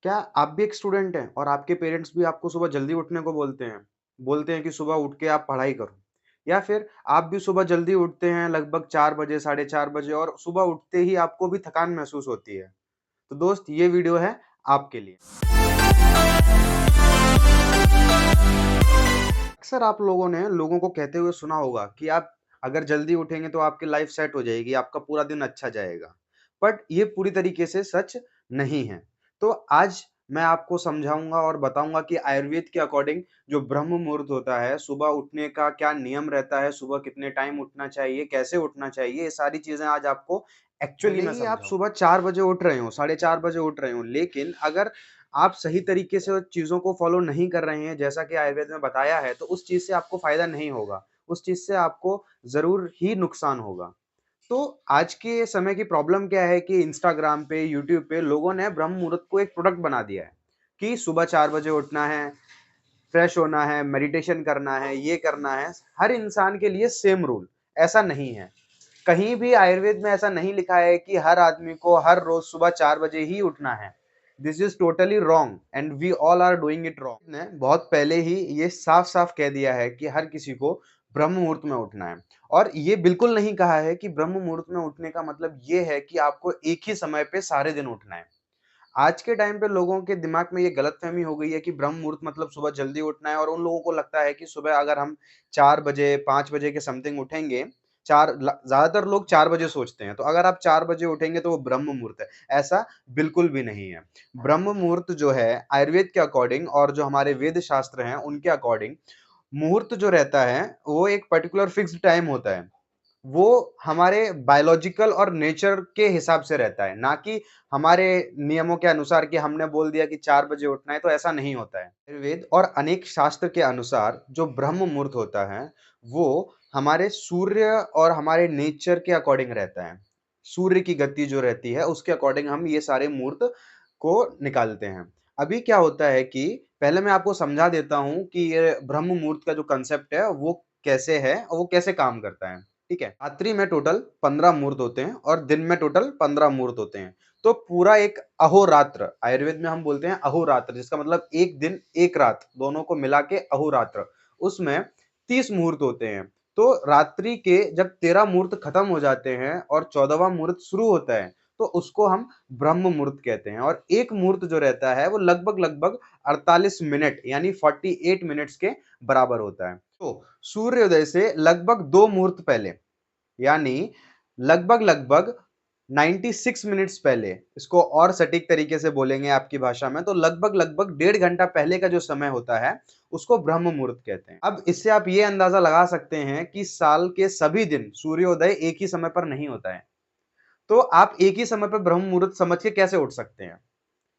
क्या आप भी एक स्टूडेंट हैं और आपके पेरेंट्स भी आपको सुबह जल्दी उठने को बोलते हैं? बोलते हैं कि सुबह उठ के आप पढ़ाई करो या फिर आप भी सुबह जल्दी उठते हैं लगभग 4 बजे, साढ़े 4 बजे और सुबह उठते ही आपको भी थकान महसूस होती है। तो दोस्त ये वीडियो है आपके लिए। अक्सर आप लोगों ने लोगों को कहते हुए सुना होगा कि आप अगर जल्दी उठेंगे तो आपकी लाइफ सेट हो जाएगी, आपका पूरा दिन अच्छा जाएगा। बट ये पूरी तरीके से सच नहीं है। तो आज मैं आपको समझाऊँगा और बताऊँगा कि आयुर्वेद के अकॉर्डिंग जो ब्रह्म मुहूर्त होता है, सुबह उठने का क्या नियम रहता है, सुबह कितने टाइम उठना चाहिए, कैसे उठना चाहिए, ये सारी चीज़ें आज आपको एक्चुअली में समझाऊँगा। आप सुबह 4 बजे उठ रहे हो, साढ़े 4 बजे उठ रहे हो, लेकिन अगर आप सही तरीके से चीज़ों को फ़ॉलो नहीं कर रहे हैं, जैसा कि आयुर्वेद में बताया है, तो उस चीज़ से आपको फ़ायदा नहीं होगा। उस चीज़ से आपको ज़रूर ही नुकसान होगा। तो आज के समय की प्रॉब्लम क्या है कि इंस्टाग्राम पे, यूट्यूब पे लोगों ने ब्रह्म मुहूर्त को एक प्रोडक्ट बना दिया है कि सुबह 4 बजे उठना है, फ्रेश होना है, मेडिटेशन करना है, ये करना है। हर इंसान के लिए सेम रूल, ऐसा नहीं है। कहीं भी आयुर्वेद में ऐसा नहीं लिखा है कि हर आदमी को हर रोज सुबह 4 बजे ही उठना है। This is totally wrong and we all are doing it wrong. ने बहुत पहले ही ये साफ-साफ कह दिया है कि हर किसी को ब्रह्म मुहूर्त में उठना है और ये बिल्कुल नहीं कहा है कि ब्रह्म मुहूर्त में उठने का मतलब ये है कि आपको एक ही समय पे सारे दिन उठना है। आज के टाइम पे लोगों के दिमाग में ये गलतफ़हमी हो गई है कि ब्रह्म मुहूर्त मतलब सुबह जल्दी उठना है और उन लोगों को लगता है कि सुबह अगर हम 4 बजे, 5 बजे के समथिंग उठेंगे, 4 ल ज़्यादातर लोग 4 बजे सोचते हैं, तो अगर आप 4 बजे उठेंगे तो वो ब्रह्म मुहूर्त है। ऐसा बिल्कुल भी नहीं है। ब्रह्म मुहूर्त जो है आयुर्वेद के अकॉर्डिंग और जो हमारे वेद शास्त्र हैं, उनके अकॉर्डिंग मुहूर्त जो रहता है, वो एक पर्टिकुलर फिक्स्ड टाइम होता है। वो हमारे बायोलॉजिकल और नेचर के हिसाब से रहता है, ना कि हमारे नियमों के अनुसार कि हमने बोल दिया कि 4 बजे उठना है, तो ऐसा नहीं होता है। आयुर्वेद और अनेक शास्त्र के अनुसार जो ब्रह्म मुहूर्त होता है, वो हमारे सूर्य और हमारे नेचर के अकॉर्डिंग रहता है। सूर्य की गति जो रहती है, उसके अकॉर्डिंग हम ये सारे मुहूर्त को निकालते हैं। अभी क्या होता है कि पहले मैं आपको समझा देता हूँ कि ये ब्रह्म मुहूर्त का जो कांसेप्ट है, वो कैसे है और वो कैसे काम करता है। ठीक है? रात्रि में टोटल 15 मुहूर्त होते हैं और दिन में टोटल 15 मुहूर्त होते हैं। तो पूरा एक अहोरात्र, आयुर्वेद में हम बोलते हैं अहोरात्र, जिसका मतलब 1 दिन, 1 रात, दोनों को मिला के अहोरात्र। उसमें 30 मुहूर्त होते हैं। तो रात्रि के जब 13 मुहूर्त खत्म हो जाते हैं और 14वां मुहूर्त शुरू होता है, तो उसको हम ब्रह्म मुहूर्त कहते हैं और एक मुहूर्त जो रहता है, वो लगभग-लगभग 48 मिनट यानी 48 मिनट्स के बराबर होता है। तो सूर्योदय से लगभग 2 मुहूर्त पहले यानी लगभग-लगभग 96 मिनट्स पहले, इसको और सटीक तरीके से बोलेंगे आपकी भाषा में तो लगभग-लगभग 1.5 घंटा पहले का जो समय होता है, उसको ब्रह्म मुहूर्त कहते हैं। अब इससे आप ये अंदाज़ा लगा सकते हैं कि साल के सभी दिन सूर्योदय एक ही समय पर नहीं होता है। तो आप एक ही समय पे ब्रह्म मुहूर्त समझ के कैसे उठ सकते हैं?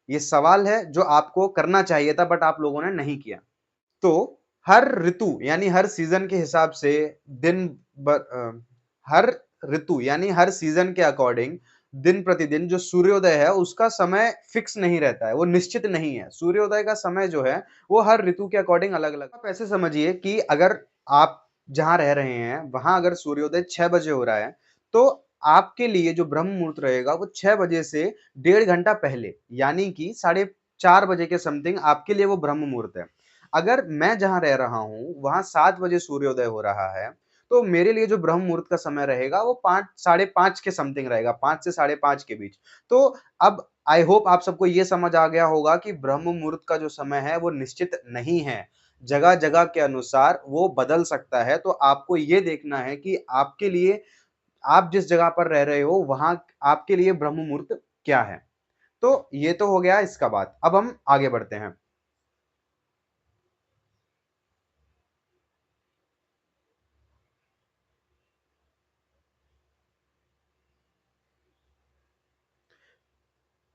ये सवाल है जो आपको करना चाहिए था बट आप लोगों ने नहीं किया। तो हर ऋतु यानी हर सीज़न के हिसाब से दिन हर ऋतु यानी हर सीज़न के अकॉर्डिंग दिन-प्रतिदिन जो सूर्योदय है उसका समय फिक्स नहीं रहता है, वो निश्चित नहीं है। सूर्योदय का समय जो है वो हर ऋतु के अकॉर्डिंग अलग-अलग। आप ऐसे समझिए कि अगर आप जहाँ रह रहे हैं, वहाँ अगर सूर्योदय 6 बजे हो रहा है, तो आपके लिए जो ब्रह्म मुहूर्त रहेगा वो 6 बजे से 1.5 घंटा पहले यानी कि साढ़े 4 बजे के समथिंग आपके लिए वो ब्रह्म मुहूर्त है। अगर मैं जहाँ रह रहा हूँ, वहाँ 7 बजे सूर्योदय हो रहा है, तो मेरे लिए जो ब्रह्म मुहूर्त का समय रहेगा वो 5 साढ़े 5 के समथिंग रहेगा, 5 से साढ़े 5 के बीच। तो अब आई होप आप सबको ये समझ आ गया होगा कि ब्रह्म मुहूर्त का जो समय है वो निश्चित नहीं है। जगह-जगह के अनुसार वो बदल सकता है, तो आपको ये देखना है कि आपके लिए आप जिस जगह पर रह रहे हो, वहाँ आपके लिए ब्रह्म मुहूर्त क्या है? तो ये तो हो गया इसका बात। अब हम आगे बढ़ते हैं।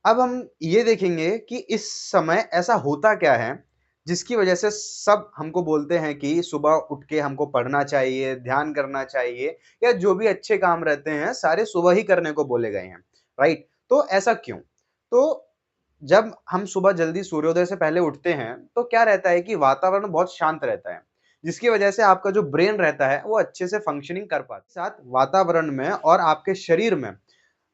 अब हम ये देखेंगे कि इस समय ऐसा होता क्या है, जिसकी वजह से सब हमको बोलते हैं कि सुबह उठ के हमको पढ़ना चाहिए, ध्यान करना चाहिए या जो भी अच्छे काम रहते हैं, सारे सुबह ही करने को बोले गए हैं, राइट? तो ऐसा क्यों? तो जब हम सुबह जल्दी सूर्योदय से पहले उठते हैं, तो क्या रहता है कि वातावरण बहुत शांत रहता है, जिसकी वजह से आपका जो ब्रेन रहता है, वो अच्छे से फंक्शनिंग कर पाता है। साथ वातावरण में और आपके शरीर में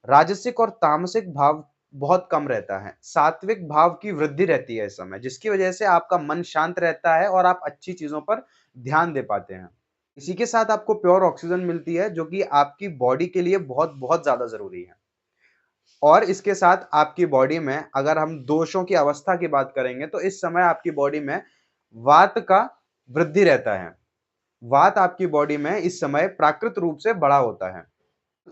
राजसिक और तामसिक भाव बहुत कम रहता है। सात्विक भाव की वृद्धि रहती है इस समय, जिसकी वजह से आपका मन शांत रहता है और आप अच्छी चीज़ों पर ध्यान दे पाते हैं। इसी के साथ आपको प्योर ऑक्सीजन मिलती है, जो कि आपकी बॉडी के लिए बहुत-बहुत ज़्यादा ज़रूरी है। और इसके साथ आपकी बॉडी में अगर हम दोषों की अवस्था की बात करेंगे, तो इस समय आपकी बॉडी में वात का वृद्धि रहता है। वात आपकी बॉडी में इस समय प्राकृत रूप से बढ़ा होता है।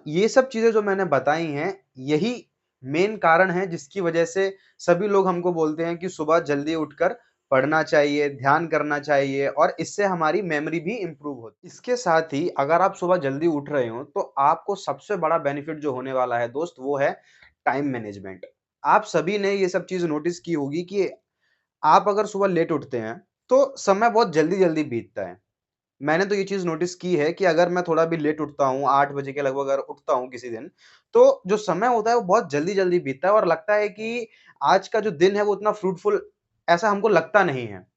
ये सब चीज़ें जो मैंने बताई हैं, यही मेन कारण है जिसकी वजह से सभी लोग हमको बोलते हैं कि सुबह जल्दी उठकर पढ़ना चाहिए, ध्यान करना चाहिए और इससे हमारी मेमोरी भी इम्प्रूव होती है। इसके साथ ही अगर आप सुबह जल्दी उठ रहे हो, तो आपको सबसे बड़ा बेनिफिट जो होने वाला है दोस्त, वो है टाइम मैनेजमेंट। आप सभी ने ये सब चीज़ नोटिस की होगी कि आप अगर सुबह लेट उठते हैं, तो समय बहुत जल्दी-जल्दी बीतता है। मैंने तो ये चीज़ नोटिस की है कि अगर मैं थोड़ा भी लेट उठता हूँ, 8 बजे के लगभग अगर उठता हूँ किसी दिन, तो जो समय होता है वो बहुत जल्दी-जल्दी बीतता है और लगता है कि आज का जो दिन है वो उतना फ्रूटफुल ऐसा हमको लगता नहीं है।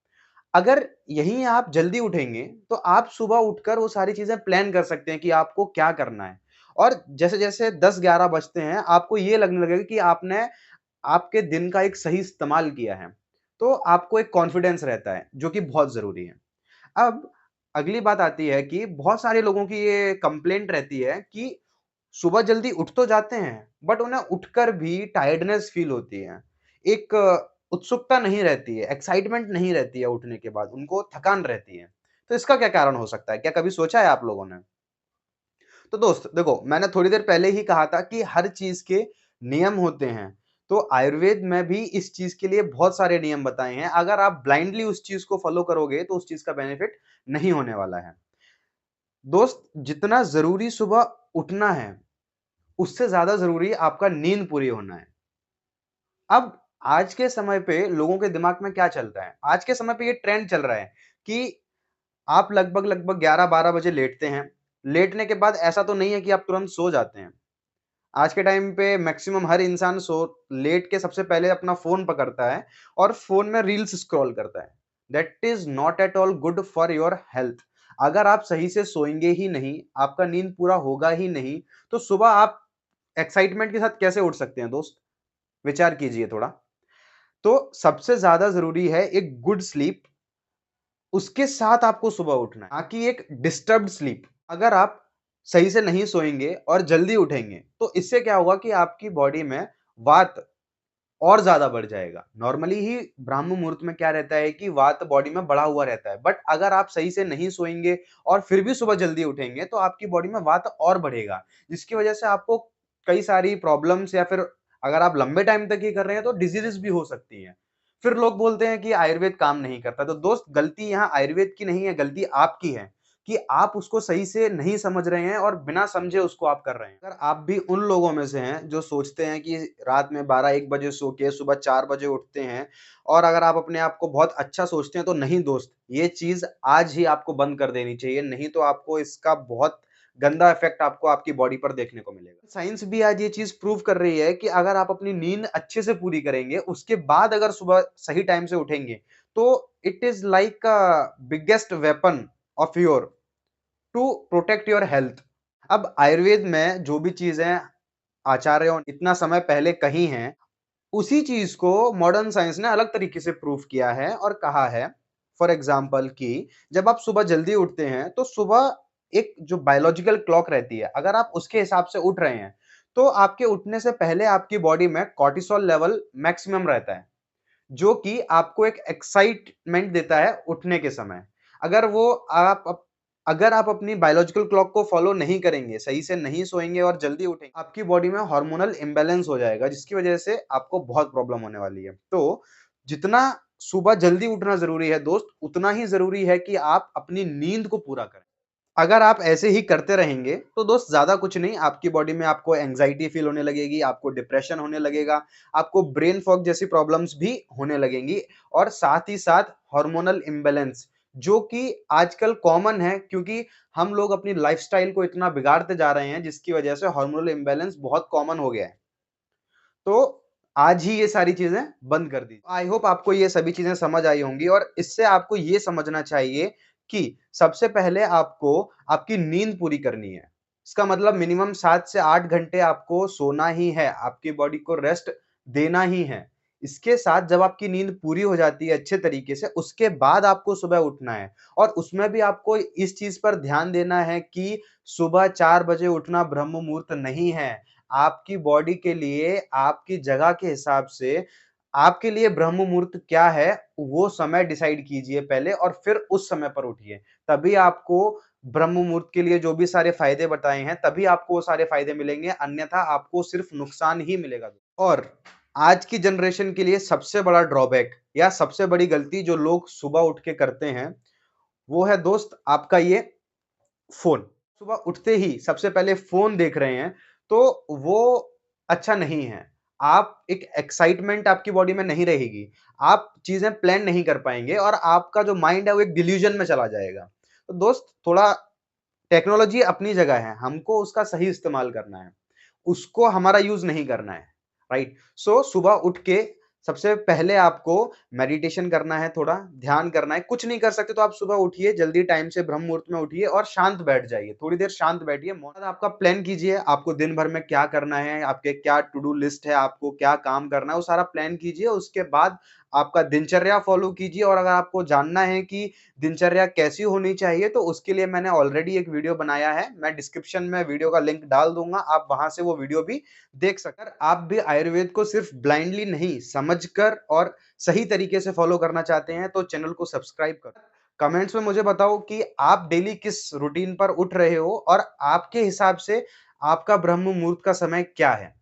अगर यहीं आप जल्दी उठेंगे, तो आप सुबह उठकर वो सारी चीज़ें प्लान कर सकते हैं कि आपको क्या करना है। और जैसे-जैसे 10-11 बजते हैं, आपको ये लगने लगेगा कि आपने आपके दिन का एक सही इस्तेमाल किया है। तो आपको एक कॉन्फिडेंस रहता है, जो कि बहुत ज़रूरी है। अब अगली बात आती है कि बहुत सारे लोगों की ये कंप्लेंट रहती है कि सुबह जल्दी उठ तो जाते हैं, बट उन्हें उठकर भी टायर्डनेस फील होती है। एक उत्सुकता नहीं रहती है, एक्साइटमेंट नहीं रहती है उठने के बाद, उनको थकान रहती है। तो इसका क्या कारण हो सकता है? क्या कभी सोचा है आप लोगों ने? तो दोस्त देखो, मैंने थोड़ी देर पहले ही कहा था कि हर चीज़ के नियम होते हैं। तो आयुर्वेद में भी इस चीज़ के लिए बहुत सारे नियम बताए हैं। अगर आप ब्लाइंडली उस चीज़ को फ़ॉलो करोगे, तो उस चीज़ का बेनिफिट नहीं होने वाला है। दोस्त, जितना ज़रूरी सुबह उठना है, उससे ज़्यादा ज़रूरी आपका नींद पूरी होना है। अब आज के समय पे लोगों के दिमाग में क्या चलता है? आज के समय पे ये ट्रेंड चल रहा है कि आप लगभग-लगभग 11-12 बजे लेटते हैं। लेटने के बाद ऐसा तो नहीं है कि आप तुरंत सो जाते हैं। आज के टाइम पे मैक्सिमम हर इंसान लेट के सबसे पहले अपना फ़ोन पकड़ता है और फ़ोन में रील्स स्क्रॉल करता है। That is not at all good for your health. अगर आप सही से सोएँगे ही नहीं, आपका नींद पूरा होगा ही नहीं, तो सुबह आप एक्साइटमेंट के साथ कैसे उठ सकते हैं दोस्त? विचार कीजिए थोड़ा। तो सबसे ज़्यादा ज़रूरी है एक गुड स्लीप, उसके साथ आपको सुबह उठना है, ना कि एक डिस्टर्ब्ड स्लीप। अगर आप सही से नहीं सोएँगे और जल्दी उठेंगे, तो इससे क्या होगा कि आपकी बॉडी में वात और ज़्यादा बढ़ जाएगा। नॉर्मली ही ब्राह्म मुहूर्त में क्या रहता है कि वात बॉडी में बढ़ा हुआ रहता है, बट अगर आप सही से नहीं सोएँगे और फिर भी सुबह जल्दी उठेंगे, तो आपकी बॉडी में वात और बढ़ेगा, जिसकी वजह से आपको कई सारी प्रॉब्लम्स या फिर अगर आप लंबे टाइम तक ये कर रहे हैं, तो डिज़ीज़ेज़ भी हो सकती हैं। फिर लोग बोलते हैं कि आयुर्वेद काम नहीं करता, तो दोस्त गलती यहाँ आयुर्वेद की नहीं है, गलती आपकी है कि आप उसको सही से नहीं समझ रहे हैं और बिना समझे उसको आप कर रहे हैं। अगर आप भी उन लोगों में से हैं जो सोचते हैं कि रात में 12-1 बजे सो के सुबह 4 बजे उठते हैं और अगर आप अपने आप को बहुत अच्छा सोचते हैं, तो नहीं दोस्त, ये चीज़ आज ही आपको बंद कर देनी चाहिए, नहीं तो आपको इसका बहुत गंदा इफ़ेक्ट आपको आपकी बॉडी पर देखने को मिलेगा। साइंस भी आज ये चीज़ प्रूव कर रही है कि अगर आप अपनी नींद अच्छे से पूरी करेंगे, उसके बाद अगर सुबह सही टाइम से उठेंगे, तो it is like biggest weapon of your to protect your health. अब आयुर्वेद में जो भी चीज़ें आचार्यों ने इतना समय पहले कही हैं, उसी चीज़ को मॉडर्न साइंस ने अलग तरीके से प्रूव किया है और कहा है, फॉर एग्ज़ाम्पल कि जब आप सुबह जल्दी उठते हैं, तो सुबह एक जो बायोलॉजिकल क्लॉक रहती है, अगर आप उसके हिसाब से उठ रहे हैं, तो आपके उठने से पहले आपकी बॉडी में कॉर्टिसोल लेवल मैक्सिमम रहता है, जो कि आपको एक एक्साइटमेंट देता है उठने के समय। अगर वो आप अप अगर आप अपनी बायोलॉजिकल क्लॉक को फ़ॉलो नहीं करेंगे, सही से नहीं सोएँगे और जल्दी उठेंगे, आपकी बॉडी में हार्मोनल इम्बैलेंस हो जाएगा, जिसकी वजह से आपको बहुत प्रॉब्लम होने वाली है। तो जितना सुबह जल्दी उठना ज़रूरी है दोस्त, उतना ही ज़रूरी है कि आप अपनी नींद को पूरा करें। अगर आप ऐसे ही करते रहेंगे, तो दोस्त ज़्यादा कुछ नहीं, आपकी बॉडी में आपको एंग्ज़ायटी फ़ील होने लगेगी, आपको डिप्रेशन होने लगेगा, आपको ब्रेन फॉग जैसी प्रॉब्लम्स भी होने लगेंगी और साथ ही साथ हार्मोनल इम्बैलेंस, जो कि आजकल कॉमन है क्योंकि हम लोग अपनी लाइफ़स्टाइल को इतना बिगाड़ते जा रहे हैं, जिसकी वजह से हार्मोनल इम्बैलेंस बहुत कॉमन हो गया है। तो आज ही ये सारी चीज़ें बंद कर दी। आई होप आपको ये सभी चीज़ें समझ आई होंगी और इससे आपको ये समझना चाहिए कि सबसे पहले आपको आपकी नींद पूरी करनी है। इसका मतलब मिनिमम 7 से 8 घंटे आपको सोना ही है, आपकी बॉडी को रेस्ट देना ही है। इसके साथ जब आपकी नींद पूरी हो जाती है अच्छे तरीके से, उसके बाद आपको सुबह उठना है और उसमें भी आपको इस चीज़ पर ध्यान देना है कि सुबह 4 बजे उठना ब्रह्म मुहूर्त नहीं है। आपकी बॉडी के लिए, आपकी जगह के हिसाब से, आपके लिए ब्रह्म मुहूर्त क्या है, वो समय डिसाइड कीजिए पहले और फिर उस समय पर उठिए। तभी आपको ब्रह्म मुहूर्त के लिए जो भी सारे फ़ायदे बताए हैं, तभी आपको वो सारे फ़ायदे मिलेंगे, अन्यथा आपको सिर्फ़ नुकसान ही मिलेगा। और आज की जनरेशन के लिए सबसे बड़ा ड्रॉबैक या सबसे बड़ी गलती जो लोग सुबह उठ के करते हैं, वो है दोस्त आपका ये फ़ोन। सुबह उठते ही सबसे पहले फ़ोन देख रहे हैं, तो वो अच्छा नहीं है। आप एक एक्साइटमेंट आपकी बॉडी में नहीं रहेगी। आप चीज़ें प्लान नहीं कर पाएँगे और आपका जो माइंड है वो एक डिल्यूज़न में चला जाएगा। तो दोस्त थोड़ा टेक्नोलॉजी अपनी जगह है, हमको उसका सही इस्तेमाल करना है। उसको हमारा यूज़ नहीं करना है, राइट? सो सुबह उठ के सबसे पहले आपको मेडिटेशन करना है थोड़ा, ध्यान करना है। कुछ नहीं कर सकते तो आप सुबह उठिए, जल्दी टाइम से ब्रह्म मुहूर्त में उठिए और शांत बैठ जाइए। थोड़ी देर शांत बैठिए, आपका प्लान कीजिए, आपको दिन भर में क्या करना है, आपके क्या टू डू लिस्ट है, आपको क्या काम करना है, वो सारा प्लान कीजिए। उसके बाद आपका दिनचर्या फ़ॉलो कीजिए और अगर आपको जानना है कि दिनचर्या कैसी होनी चाहिए, तो उसके लिए मैंने ऑलरेडी एक वीडियो बनाया है। मैं डिस्क्रिप्शन में वीडियो का लिंक डाल दूँगा, आप वहाँ से वो वीडियो भी देख अगर आप भी आयुर्वेद को सिर्फ़ ब्लाइंडली नहीं, समझकर और सही तरीके से फ़ॉलो करना चाहते हैं, तो चैनल को सब्सक्राइब करो। कमेंट्स में मुझे बताओ कि आप डेली किस रूटीन पर उठ रहे हो और आपके हिसाब से आपका ब्रह्म मुहूर्त का समय क्या है?